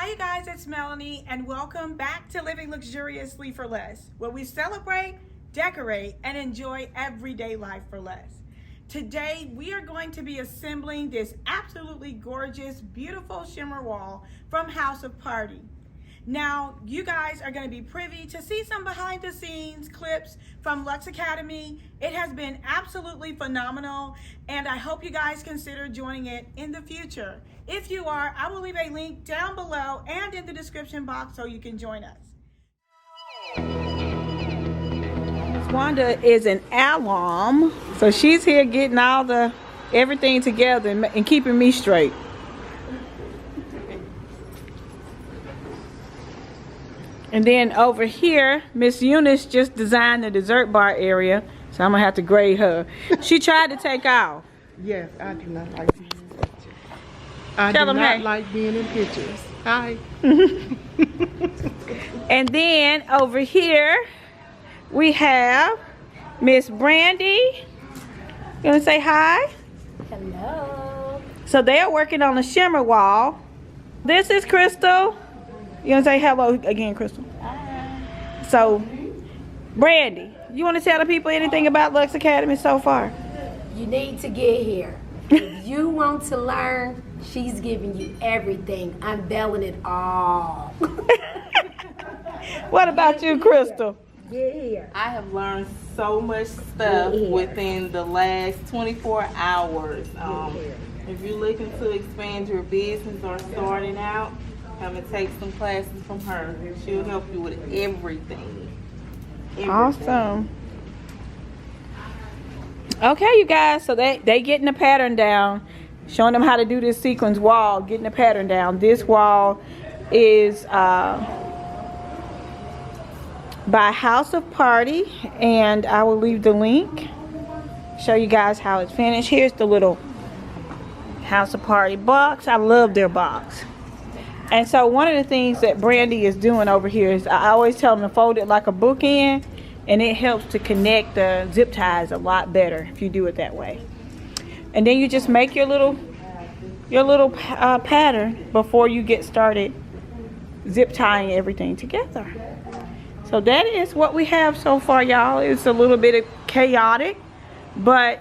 Hi you guys, it's Melanie and welcome back to Living Luxuriously for Less, where we celebrate, decorate, and enjoy everyday life for less. Today we are going to be assembling this absolutely gorgeous, beautiful shimmer wall from House of Party. Now, you guys are going to be privy to see some behind the scenes clips from Lux Academy. It has been absolutely phenomenal, and I hope you guys consider joining it in the future. If you are, I will leave a link down below and in the description box so you can join us. Wanda is an alum, so she's here getting everything together and keeping me straight. And then over here, Miss Eunice just designed the dessert bar area, so I'm gonna have to grade her. She tried to take off. Yes, I do not like being in pictures. I do not like being in pictures. Hi. And then over here, we have Miss Brandy. You wanna say hi? Hello. So they are working on the shimmer wall. This is Crystal. You want to say hello again, Crystal? Hi. So, Brandy, you want to tell the people anything about Lux Academy so far? You need to get here. If you want to learn, she's giving you everything, unveiling it all. What about you, Crystal? Get here. I have learned so much stuff within the last 24 hours. If you're looking to expand your business or starting out, come and take some classes from her. She'll help you with everything. Awesome. Okay, you guys, so they getting the pattern down, showing them how to do this sequence wall, getting the pattern down. This wall is by House of Party, and I will leave the link, show you guys how it's finished. Here's the little House of Party box. I love their box. And so one of the things that Brandy is doing over here is I always tell them to fold it like a bookend, and it helps to connect the zip ties a lot better if you do it that way. And then you just make your little pattern before you get started zip tying everything together. So that is what we have so far, y'all. It's a little bit of chaotic, but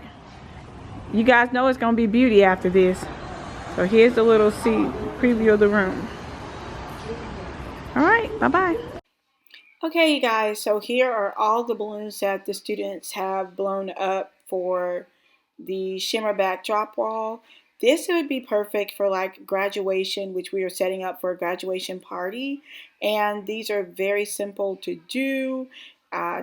you guys know it's gonna be beauty after this. So here's the little preview of the room. All right, bye-bye. Okay, you guys, so here are all the balloons that the students have blown up for the shimmer backdrop wall. This would be perfect for like graduation, which we are setting up for a graduation party. And these are very simple to do.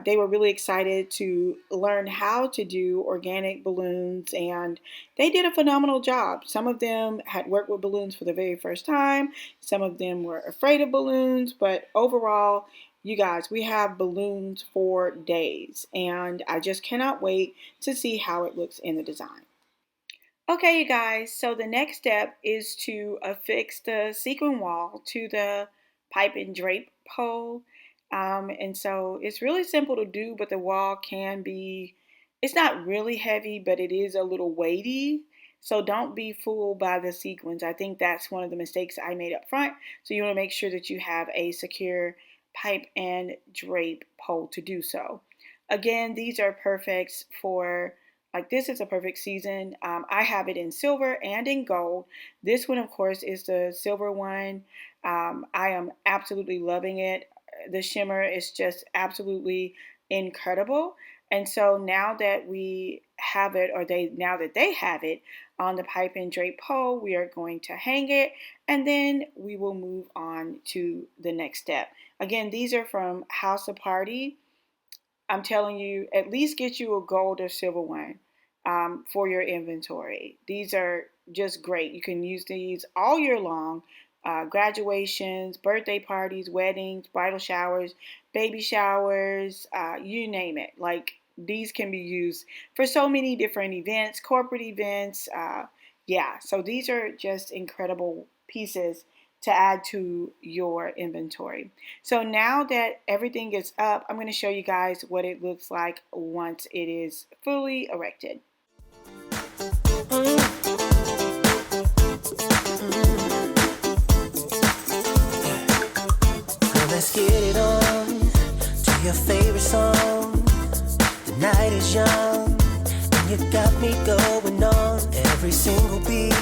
They were really excited to learn how to do organic balloons, and they did a phenomenal job. Some of them had worked with balloons for the very first time. Some of them were afraid of balloons, but overall, you guys, we have balloons for days, and I just cannot wait to see how it looks in the design. Okay, you guys, so the next step is to affix the sequin wall to the pipe and drape pole. And so it's really simple to do, but the wall can be, it's not really heavy, but it is a little weighty. So don't be fooled by the sequins. I think that's one of the mistakes I made up front. So you want to make sure that you have a secure pipe and drape pole to do so. Again, these are perfect for, like, this is a perfect season. I have it in silver and in gold. This one, of course, is the silver one. I am absolutely loving it. The shimmer is just absolutely incredible. And so now that we have it, or now that they have it on the pipe and drape pole, we are going to hang it, and then we will move on to the next step. Again, these are from House of Party. I'm telling you, at least get you a gold or silver one for your inventory. These are just great. You can use these all year long. Graduations, birthday parties, weddings, bridal showers, baby showers, you name it. Like, these can be used for so many different events, corporate events. Yeah, so these are just incredible pieces to add to your inventory. So now that everything is up, I'm going to show you guys what it looks like once it is fully erected. let's get it on to your favorite song. The night is young, and you got me going on. Every single beat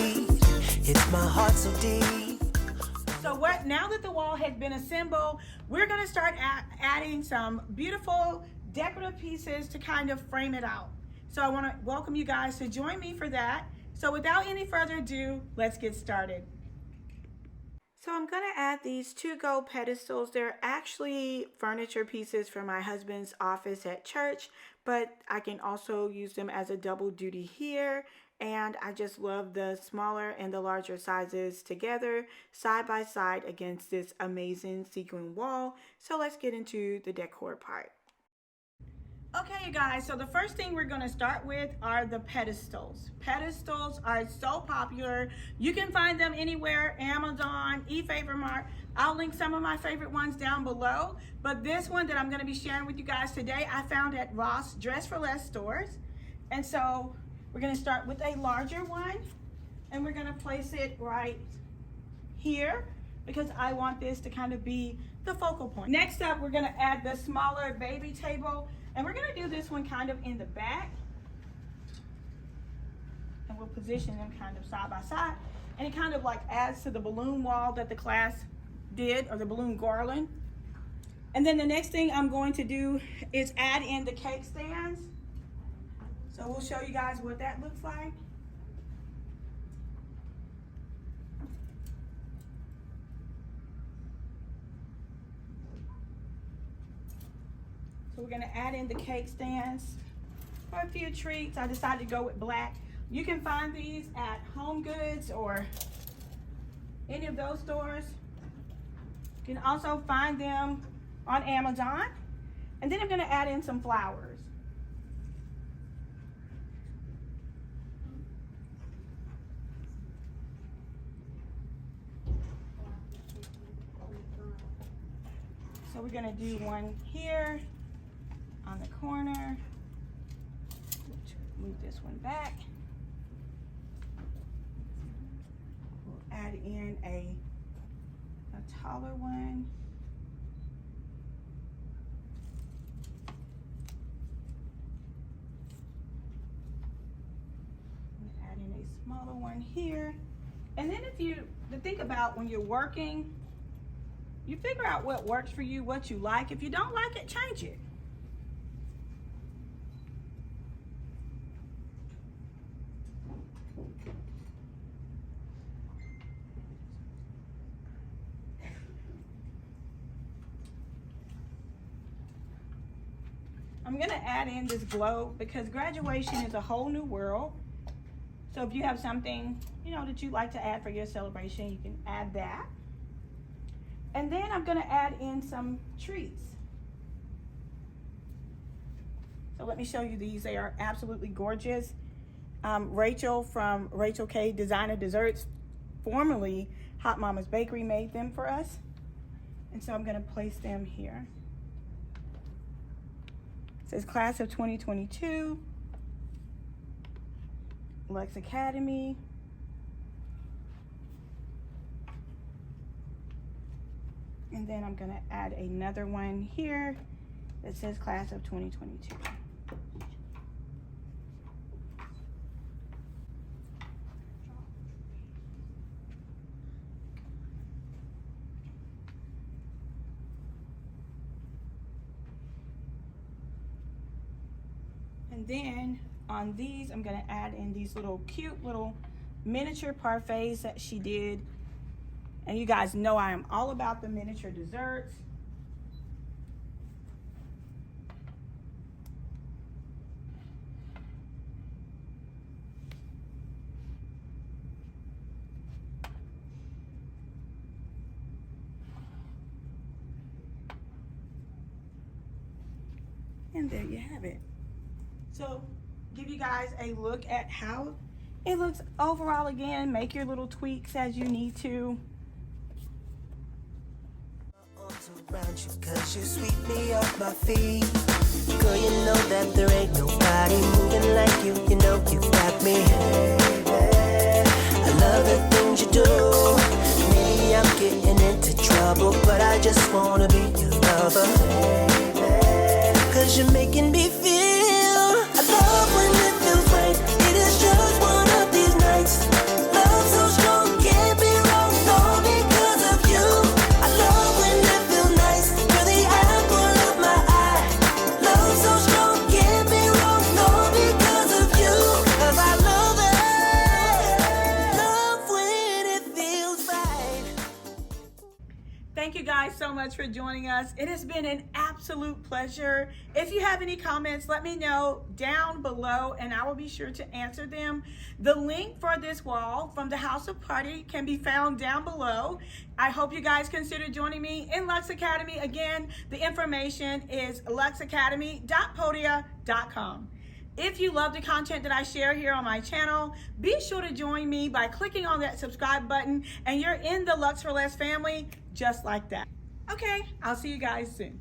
hits my heart so deep. So now that the wall has been assembled, we're gonna start adding some beautiful decorative pieces to kind of frame it out. So I wanna welcome you guys to join me for that. So without any further ado, let's get started. So I'm gonna add these to-go pedestals. They're actually furniture pieces for my husband's office at church, but I can also use them as a double duty here. And I just love the smaller and the larger sizes together, side by side against this amazing sequin wall. So let's get into the decor part. Okay, you guys, so the first thing we're gonna start with are the pedestals. Pedestals are so popular. You can find them anywhere, Amazon, eFavorMart. I'll link some of my favorite ones down below. But this one that I'm gonna be sharing with you guys today, I found at Ross Dress for Less stores. And so we're gonna start with a larger one, and we're gonna place it right here because I want this to kind of be the focal point. Next up, we're gonna add the smaller baby table. And we're gonna do this one kind of in the back. And we'll position them kind of side by side. And it kind of like adds to the balloon wall that the class did, or the balloon garland. And then the next thing I'm going to do is add in the cake stands. So we'll show you guys what that looks like. So we're gonna add in the cake stands for a few treats. I decided to go with black. You can find these at Home Goods or any of those stores. You can also find them on Amazon. And then I'm gonna add in some flowers. So we're gonna do one here on the corner. Move this one back. We'll add in a taller one. We'll add in a smaller one here. And then to think about when you're working, you figure out what works for you, what you like. If you don't like it, change it. I'm gonna add in this globe because graduation is a whole new world. So if you have something, that you'd like to add for your celebration, you can add that. And then I'm gonna add in some treats. So let me show you these. They are absolutely gorgeous. Rachel from Rachel K Designer Desserts, formerly Hot Mama's Bakery, made them for us. And so I'm gonna place them here. It says class of 2022, Lex Academy. And then I'm gonna add another one here that says class of 2022. And then on these, I'm gonna add in these cute little miniature parfaits that she did. And you guys know I am all about the miniature desserts. And there you have it. So give you guys a look at how it looks overall. Again, make your little tweaks as you need to. Around you 'cause you sweep me off my feet. Girl, you know that there ain't nobody moving like you. You know you got me. I love the things you do. Maybe I'm getting into trouble, but I I just wanna be your lover. Cause you're making me feel, I love when it feels right. It is just one of these nights. Love so strong, can't be wrong, all because of you. I love when it feels nice. You're the apple of my eye. Love so strong, can't be wrong, all because of you. Cause I love it. Love when it feels right. Thank you guys so much for joining us. It has been an absolute pleasure. If you have any comments, let me know down below and I will be sure to answer them. The link for this wall from the House of Party can be found down below. I hope you guys consider joining me in Lux Academy. Again, the information is luxacademy.podia.com. If you love the content that I share here on my channel, be sure to join me by clicking on that subscribe button and you're in the Lux for Less family just like that. Okay, I'll see you guys soon.